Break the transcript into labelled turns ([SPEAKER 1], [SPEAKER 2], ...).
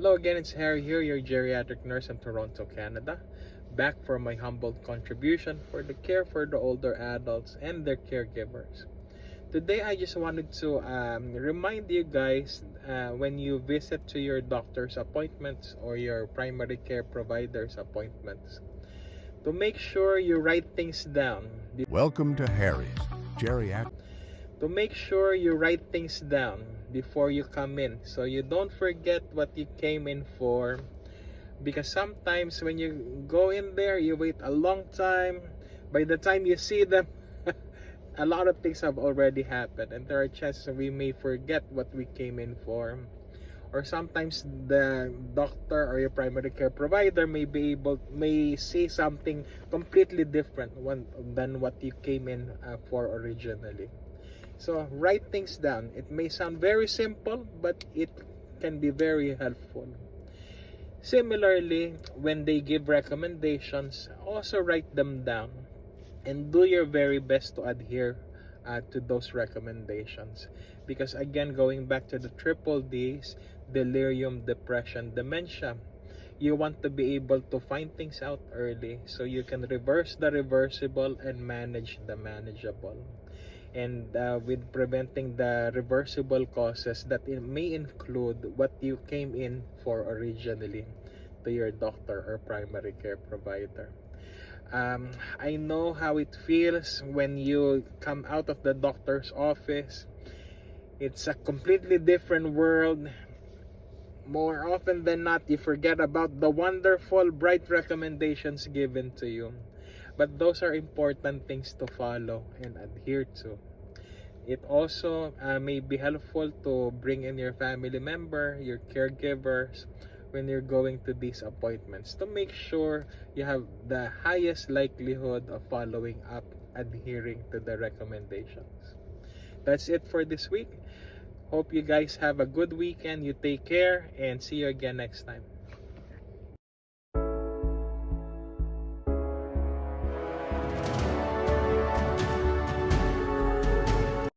[SPEAKER 1] Hello again, it's Harry here, your geriatric nurse in Toronto, Canada. Back for my humble contribution for the care for the older adults and their caregivers. Today, I just wanted to remind you guys when you visit to your doctor's appointments or your primary care provider's appointments to make sure you write things down.
[SPEAKER 2] Welcome to Harry's Geriatric.
[SPEAKER 1] To make sure you write things down before you come in so you don't forget what you came in for, because sometimes when you go in there you wait a long time. By the time you see them a lot of things have already happened, and there are chances we may forget what we came in for, or sometimes the doctor or your primary care provider may say something completely different than what you came in for originally. So write things down. It may sound very simple, but it can be very helpful. Similarly, when they give recommendations, also write them down and do your very best to adhere to those recommendations. Because again, going back to the triple Ds, delirium, depression, dementia, you want to be able to find things out early so you can reverse the reversible and manage the manageable. And with preventing the reversible causes, that it may include what you came in for originally to your doctor or primary care provider. I know how it feels when you come out of the doctor's office. It's a completely different world. More often than not, you forget about the wonderful, bright recommendations given to you. But those are important things to follow and adhere to. It also may be helpful to bring in your family member, your caregivers, when you're going to these appointments to make sure you have the highest likelihood of following up, adhering to the recommendations. That's it for this week. Hope you guys have a good weekend. You take care and see you again next time.